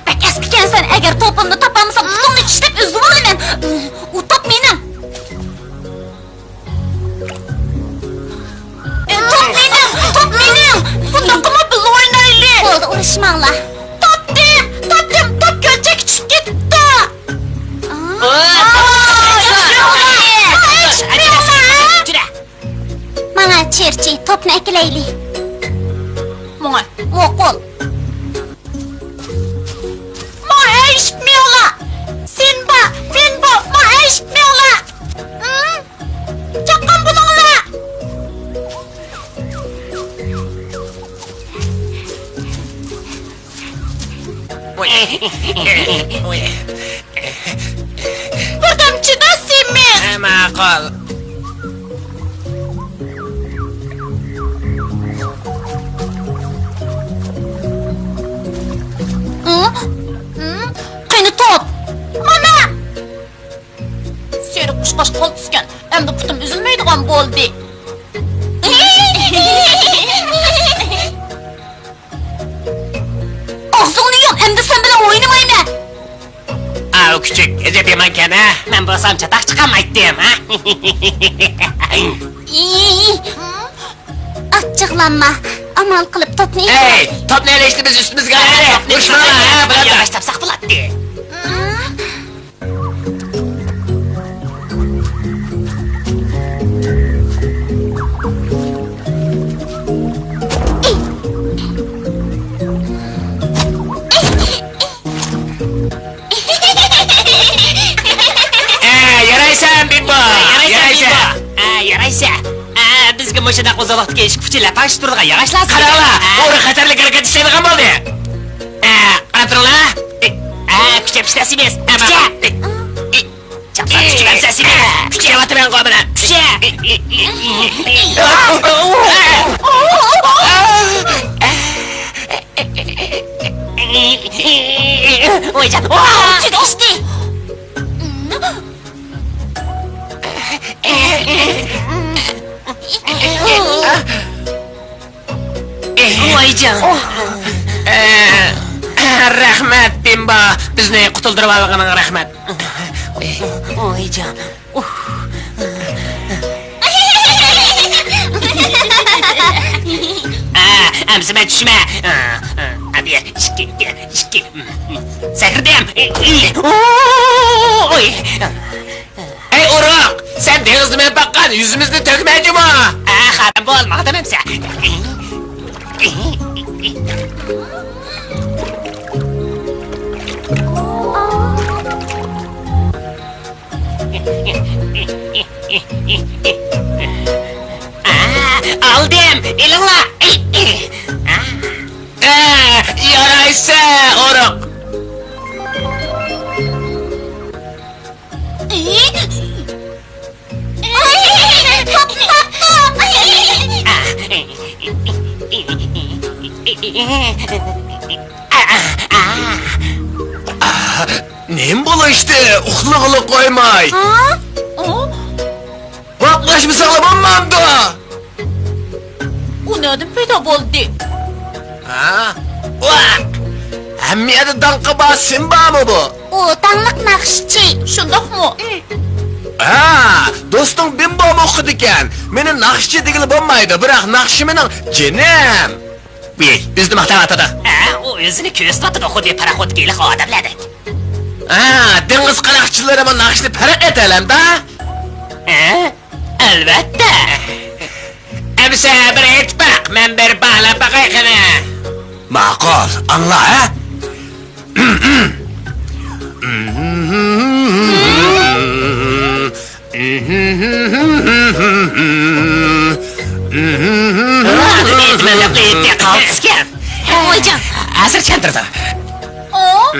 Bak eskikansan, agar to'pimni topolmasam, putimni tishlab uzib olaman. U top mening. Top mening. Bunda qilma bil o'ynaylik. Bo'ldi, urishmanglar. Topdim, top ko'chaga tushib ketdi. Mana cherchi, topni akilaylik. Mana, o'qol. Eshitmayaplar. Sen eshitmayaplar. Chaqqan bo'linglar. Birdamchida semiz. Ma'qul. Qani top. Mana. Seri qushqosh qo'l tusgan. Endi putim uzilmaydigan bo'ldi. Og'zingni yop, endi sen bilan o'ynamayman. Au küçük, Ece demek ne? Ben bulsam çatak çıkamaydım ha? Achchiqlanma. Amal qilib topni. Hey, top neyle işte biz üstümüzge hadi. Vuruşma lan ha, bırak. Yavaş tapsak bulattı. Yaraysan Bimbo. Yaraysa. Bizga moshada qo'zaloqga eshik puchilab tash turdigan yarashlar. Qarala, o'g'ri xatarlik harakat ishlaydigan bo'ldi. Qarab turinglar. Kuchab ishlasiz. Chapsa kuchlansiz. Kuchayapman qomini. Kucha. O'yjan. Juda ishdi. Voyjon. Rahmat Bimbo, bizni qutuldirib olganing rahmat. Voyjon. Amsima tushma. Hadi ishki. Sakirdim. Oy. Ey Uruq, sen dengizni men baqqan, yüzümüzni tökmeycim o. Xaram bo'lma, dememse. ilingla. Yaraysa, oruk. Nem bulaştı, uxluqlu koymay. Vaklaş sağlamam da. O nereden peyda oldu? Ha? Vak! Hemmiyede dankı basın ba mı bu? O danlık nakşçı. Şundak mı? Ha, dostum bin bom okudu iken. Menin nakşçı digili bommaydı, bırak nakşı menin cinem. Bey, bizde mahtabatada. O özünü köz tatın oku diye paraxod geylik o adamladı. Ha, deniz kanakçılarıma nakşını perak edelim da. Elbette. Emse bir et bak, men bir bağla bakayım. Makul, anla ha? Etmeli kıyıttı kaltısken. Hocam. Hazır çandırdı. O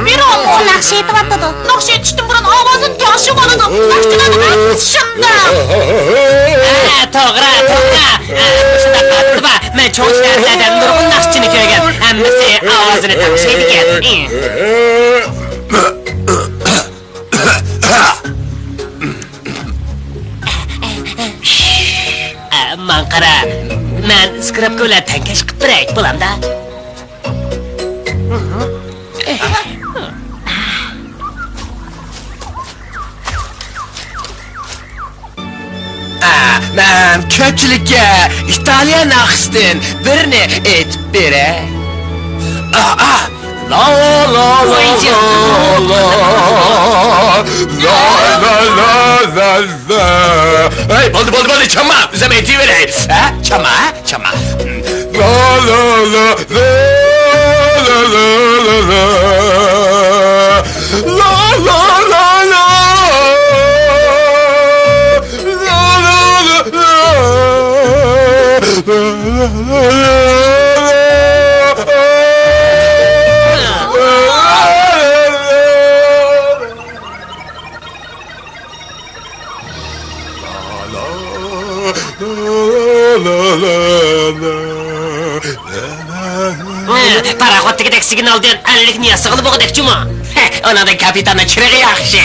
bir an. O nakşı etvatladı. Nakşı etiştim buranın avazın yaşı oladı. Nakşıladı atışımda. Toğra. Şunda kaldı ba, men çok şehirlerden nurgun nakşını köygen. Emmesi avazını takşıydı gel. Mankara, men skrapka ulan tankaş kıpırayt bulam da. Ben köpçülükке İtalyan nakştin birini et bire. La la la la. Hey, boldu çama, bize meytiyi vereyim. Ha, çama. La la la la. Paraxod tigidek signal diyen anlik niye sığılı bu gidek cuma? Ona da kapitanın çırığı yakşı.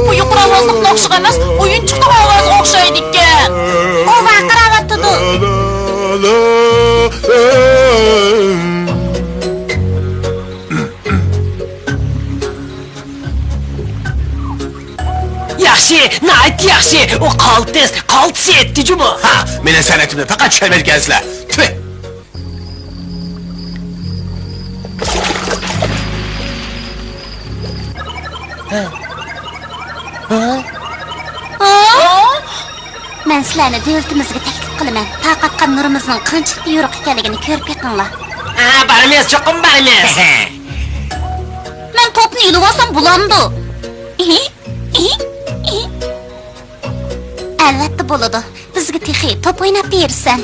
Bu yukarı avazlık nakşık emas. Oyunçukta avazı okşaydı iken. O vakır avatıdı. Yaxşı, nait yaxşı. O kaltısı etti cuma. Ha, benim senetimde fakat şerbet gezle. Tüh! Men sizlarni devletimizga taklif qilaman. Taqatgan nurimizning qanchalik yo'riq ekanligini ko'rib yiqinglar. Barimiz, cho'qim barimiz. Men topni yulib olsam bulamdi. Albatta bo'ladi. Bizga texi top o'ynab bersan.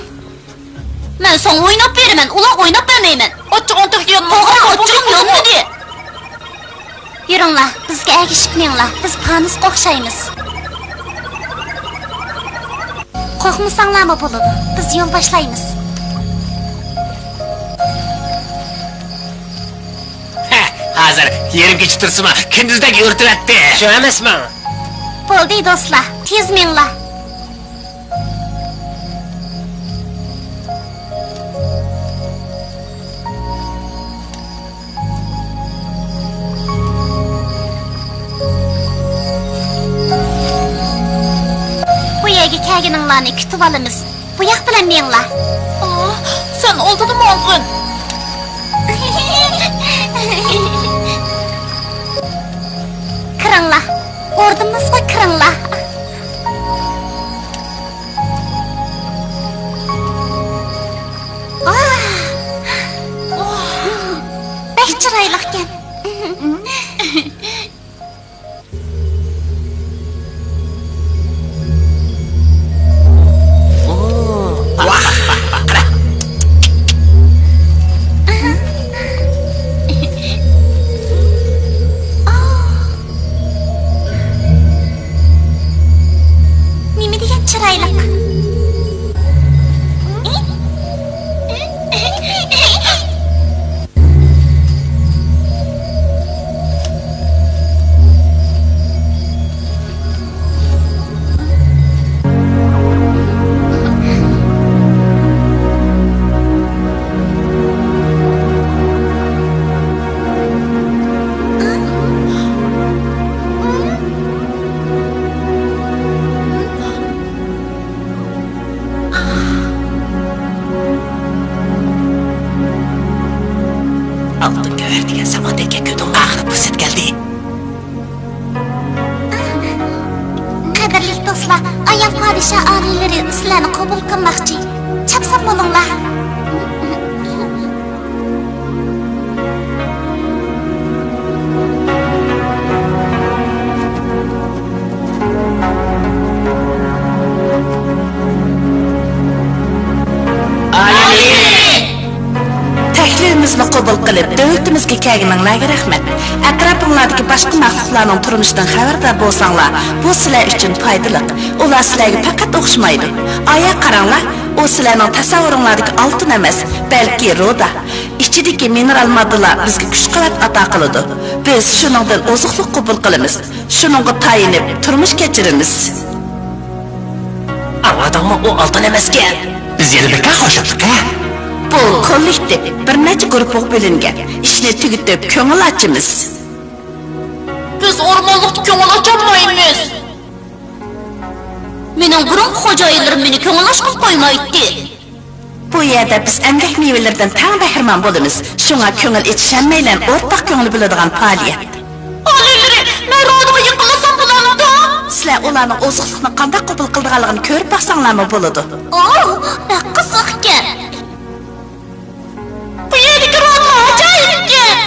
Men so'ng o'ynab beraman, ular o'ynab bermayman. Ochiq yonma. Ochiq yonmadi. Yuringlar, bizga ergishibmanglar. Biz panisga o'xshaymiz. Qo'rqmasanglarmi bo'ladi. Biz yo'l boshlaymiz. Hazır, yerim geçi tırsıma, kendizdeki örtületti. Şu emasmi? Bo'ldi do'stlar, tez minglar. Bu yerga kelganinglarni kutib olamiz. Bu yoq bilan minglar. Sen oldinmi olg'in? Kiringlar. Ordimizga kiringlar. chiroyliqkan. Nima degan chiroyliq? Altın göverdiğin zamandaki kötün ağrı püset geldi. Qadrli do'stlar, ayol podsho oliylari sizlarni qabul qilmoqchi. Chapsam bo'linglar. Taklifimizni qabul qilib, davlatimizga kelganinglarga rahmat. Atrofinglardagi boshqa maxluqlarning turmushidan xabardor bo'lsanglar, bu sizlar uchun foydali. Ular sizlarga faqat o'xshamaydi. Aya qaranglar, u sizlarning tasavvuringlardagi oltin emas, balki ruda. Ichidagi mineral moddalar bizga kuch-quvvat ato qiladi. Biz shuningdan oziqlik qabul qilamiz. Shuningga tayinib turmush kechiramiz. Anladingmi, o altın emaskan. Biz yana bir qo'shildik, ha? Bu kollektiv bir necha guruhga bo'lingan. Ishni tugitib ko'ngil ochimiz. Biz o'rmonlikda ko'ngil ocholmaymiz. Mening burun xo'jayinlarim meni ko'ngil ochib qo'ymaydi. Bu yerda biz emgak mevalardan tang bahramon bo'lamiz. Shunga ko'ngil ichishmaylan o'rtaq ko'ngil bo'ladigan faoliyat. Oliylari, men ro'yxatga yiqilasam bo'ladimi? Sizlar ularning oziqlikni qanday qabul qilganligini ko'rib baqsanglarmi bo'ladi. Qiziqkan. Bu yerdagi ro'yxat ajoyibkan.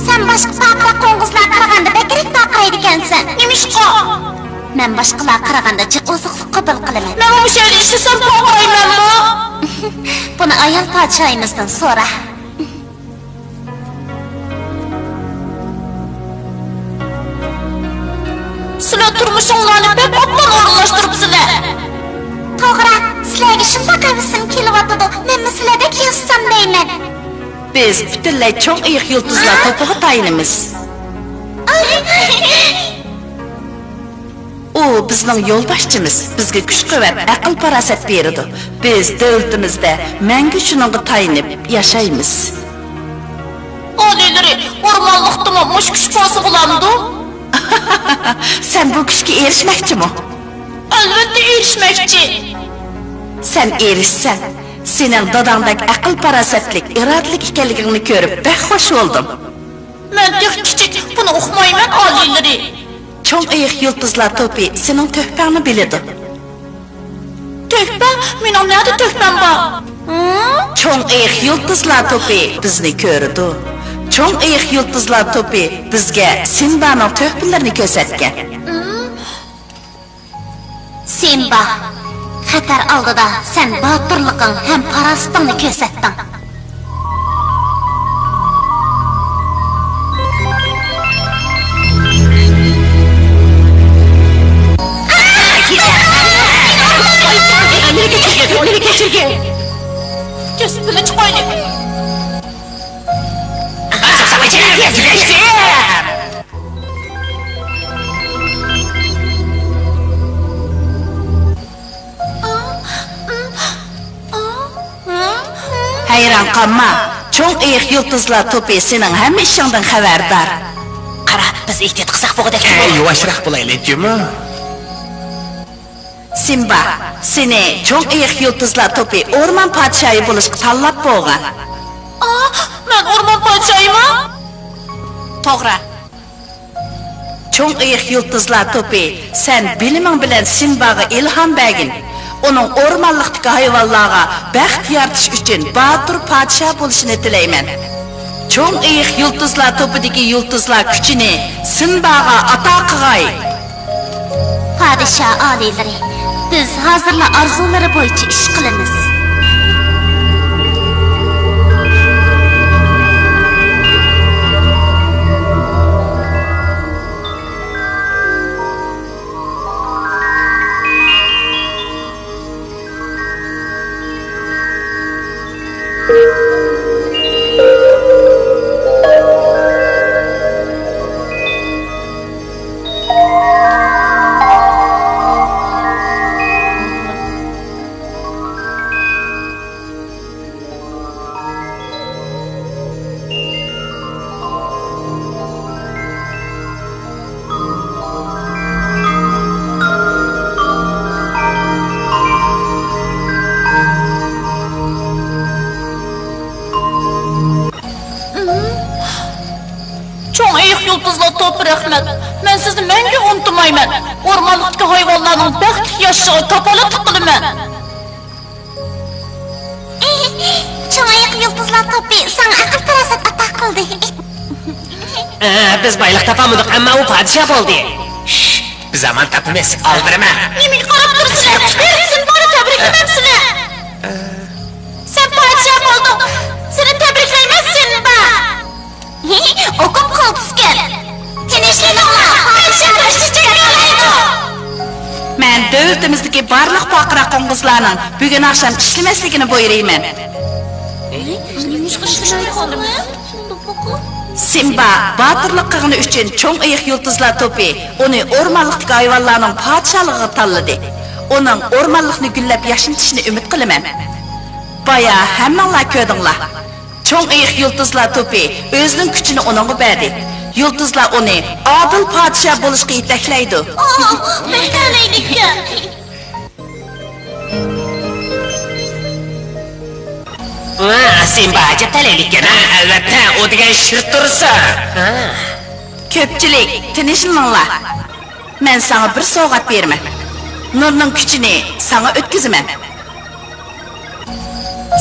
Sen boshqa farqli qo'ng'izlar qaraganda bakrak baqiraydi ekansan. Nimishqa? Men boshqalar qaraganda jiq oziqlik qabul qilaman. Men o'sha yerda ishlasam to'g'raymanmi? Buni ayol podshoyimizdan so'ra. Sizlar turmushinglarni bek opman o'rinlashtiribsizlar. To'g'ri, sizlarga shunday qavisim kelyapti. Men sizlardek yossam deyman. Biz butunlay cho'ng iyiq yulduzlar to'piga tayinimiz. U bizning yo'lboshchimiz, bizga kuch-quvvat, aql-farosat beradi. Biz davlatimizda mangu shuningga tayinib yashaymiz. Oliylari, o'rmonlikdimi mush kuch bo'lsa bo'lamdi? Sen bu kuchga erishmoqchimi? Albatta erishmoqchi. Sen erishsan, sening dadangdek aql-farosatlik, irodalik ekanligingni ko'rib baxtxo'sh bo'ldim. Men kichik, buni uqmayman oliylari. Cho'ng iyiq yulduzlar to'pi sening to'hpangni biladi. To'hpa? Mening nada to'hpam bor? Cho'ng iyiq yulduzlar to'pi bizni ko'rdi. Cho'ng iyiq yulduzlar to'pi bizga Simbaning to'hpalarini ko'rsatgan. Simba, xatar oldida sen botirliging ham farosatingni ko'rsatding. Nega kechirgan? Kesib bilinch qo'ydi. Hayron qolma. Cho'ng iyiq yulduzlar to'pi sening hamma ishingdan xabardor. Qara, biz ehtiyot qilsak bo'g'dak. Yuvashroq bo'laylikmi? Simba, seni cho'ng iyiq yulduzlar to'pi o'rmon podshoyi bo'lishga tanlab qo'ygan. Men o'rmon podshoyiman? To'g'ri. cho'ng iyiq yulduzlar to'pi sen biliming bilan Simbaga ilhom bergin. Uning o'rmonlikdagi hayvonlarga baxt yaratish uchun botir podshoh bo'lishini tilayman. Cho'ng iyiq yulduzlar to'pidagi yulduzlar kuchini Simbaga ato qilg'ay. Podshoh oliylari, biz hozirla orzulari bo'yicha ish qilamiz. Yulduzlar to'pi rahmat. Men sizni menga unutmayman. O'rmonlikdagi hayvonlarning baxtli yashashiga kafolatlik qilaman. Cho'ng oyoq yulduzlar to'pi sana aql farosat ato qildi. Biz boyliq topamidik, ammo u podshoh bo'ldi. Biz aman topamiz, oldirma. Nimaga qarab turibsizlar? Sen bora tabriklayman seni. Sen podshoh bo'lding. Seni tabriklayman Simba. O'qib qolibsizlar. Tinchliklar. Podshoh tashishga olaydi. Men davlatimizdagi barliq faqira qo'ng'izlarning bugun oqshom ishlamasligini buyurayman. Simba botirlik qilgani uchun cho'ng oyoq yulduzlar to'pi uni o'rmonlikdagi hayvonlarning podshohligiga tanladi. Uning o'rmonlikni gullab yashnatishini umid qilaman. Baya hammanglar ko'rdinglar. Cho'ng oyoq yulduzlar to'pi o'zining kuchini uningga berdi. Yulduzlar uni odil podshoh bo'lishga yetaklaydi. Maqalaylikka. Simba ajab talaylikkan, albatta, u degan shir tursa. Ko'pchilik, tinchlaninglar. Men sana bir sovg'at beraman. Nurning kuchini sana o'tkazaman.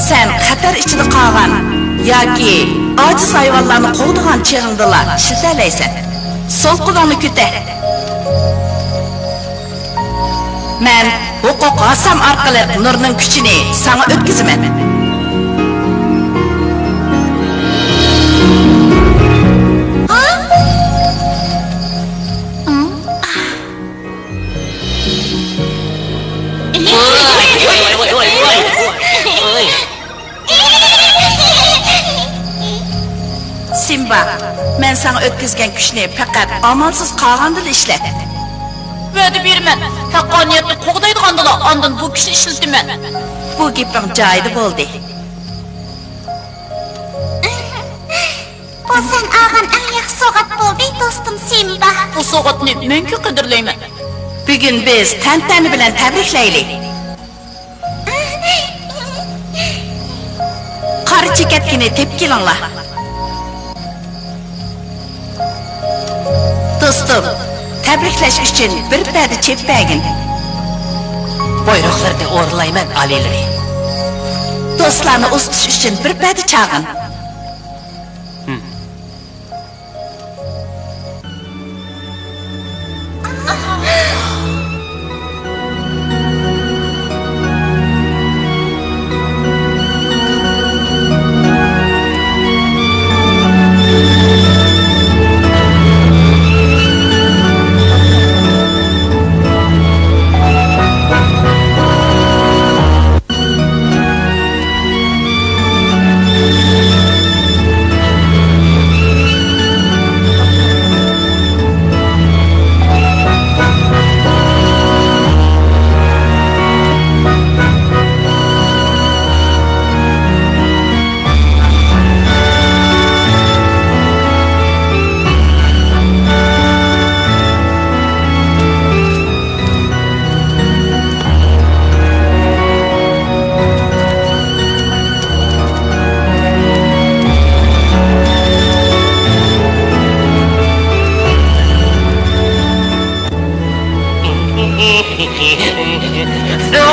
Sen xatar ichida qolgan yoki ojiz hayvonlarni qovdigan chig'indilar shitalaysan. Sol qo'lingni ko'tar. Men huquq qasam orqali nurning kuchini sana o'tkazaman. Simba, men sana o'tkazgan kuchni faqat amalsiz qolganda ishlat. Va'da beraman. Haqqoniyatni qo'g'daydiganlar ondan bu kuchni ishlataman. Bu gaping joyida bo'ldi. Bu sen olgan eng yaxshi sovg'at bo'ldi, do'stim Simba. Bu sovg'atni men qadrlayman. Bugun biz tantana bilan tabriklaylik. Qari chekatgini tepkilinglar. Do'stim, tabriklash uchun bir payda chepbagin. Buyruqlarni o'rlayman, oliylari. Do'stlarni o'stish uchun bir payda chaqin.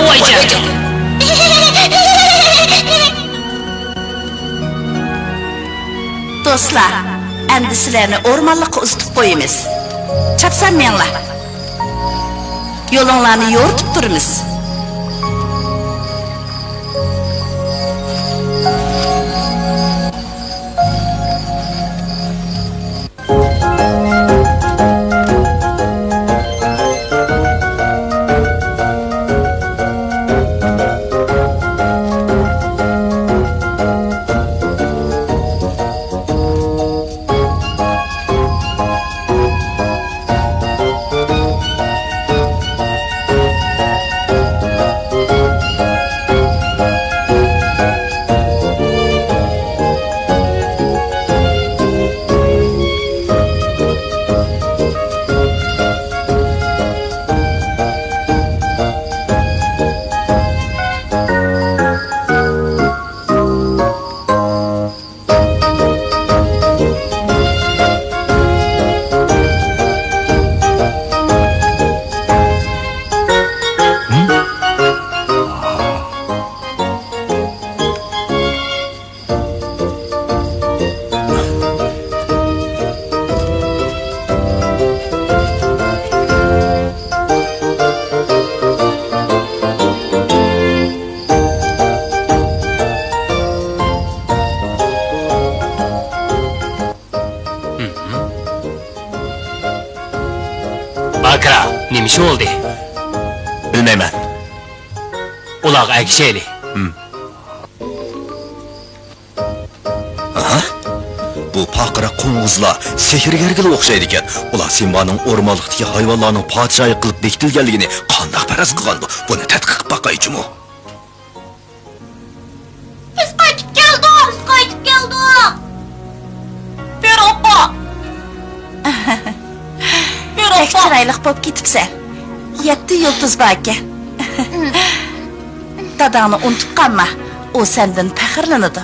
Voy canım. Dostlar, endi sizlarni o'rmonliqqa uzitib qo'yamiz. Chapsanmanglar. Yo'linglarni yo'ritib turimiz. Bakra, nima ish bo'ldi? Bilmayman. Uloq akishayli. Bu paqira qo'ng'izlar sehrgarga o'xshaydi ekan. Ular Simbaning o'rmonlikdagi hayvonlarning podshoyi qilib bekitilganligini qanday faraz qilgan bu? Buni tadqiq baqaychimi? Biz qaytib keldik. Beropa. Pek chiroyli bo'lib ketibsan. 7 yulduz bor ekan. Dadangni unutib qolma. U sendan faxrlanadi.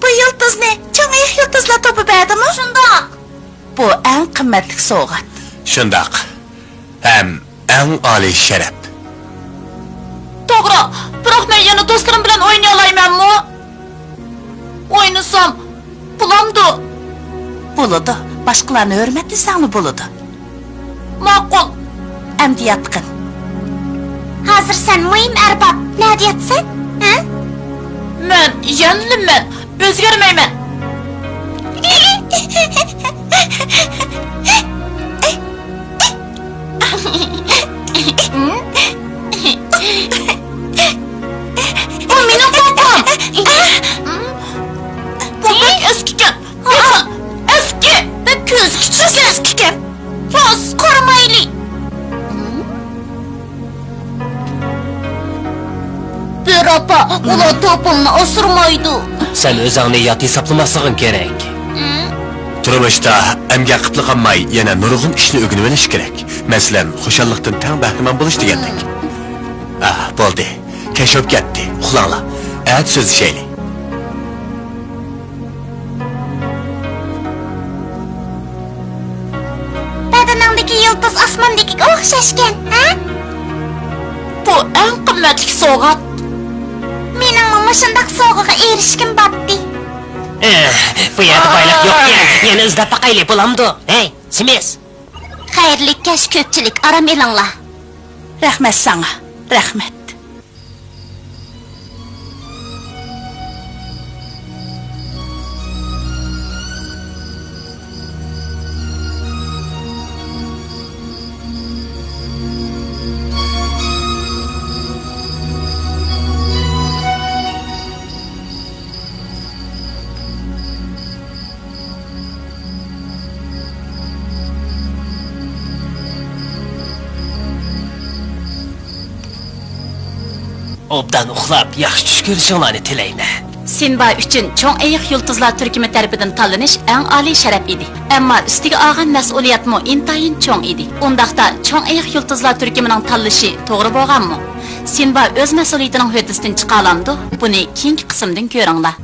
Bu yulduzni cho'ngiq yulduzlar topib berdimi? Shundoq. Bu eng qimmatli sovg'at. Shundoq. Ham eng oliy sharaf. To'g'ri. Biroq men yana do'stlarim bilan o'ynay olmaymanmi? O'ynasam pulamdi. Bo'ladi. Boshqalarni hurmatlasangmi bo'ladi. Ma'qul. Endi yatqin. Hozir sen muhim arbab. Ne deyapsan? Ha? Men yanliman. O'zgarmayman. Bu mening papam. Bu pek eskikan. Eski. Pek ko'z eskikan. Ko'z ko'rmayli. Beropa, ular topimni osurmaydi. Sen o'zingni yot hisoblamasliging kerak. Turmushda emgak qilib qolmay yana nurg'un ishni o'rganib olish kerak. Masalan, xushalliqdan tang bahramand bo'lish degandek. Bo'ldi. Kashf ketdi. Uxlanglar. At so'zlashaylik. Badaningdagi yulduz osmondagiga o'xshashgan, ha? Bu eng qimmatli sovg'at. Mening mana shunday sovg'aga erishkim bopdi. Bu yerda boylik yo'q. Yana izlab baqaylik bo'lamdi. Hey, Simes. Xayrli kash ko'pchilik, aram elinglar. Rahmat sana. Rahmat. Obdan uxlab, yaxshi tush ko'rishinglarni tilayman. Sinba uchun cho'ng ayiq yulduzlar turkumi tarafidan tanlanish eng oliy sharaf edi. Ammo ustiga olgan mas'uliyatmi intayin cho'ng edi. Undaqda cho'ng ayiq yulduzlar turkumining tanlashi to'g'ri bo'lganmi? Sinba o'z mas'uliyatining ho'disidan chiqa olamdi. Buni keyingi qismdan ko'ringlar.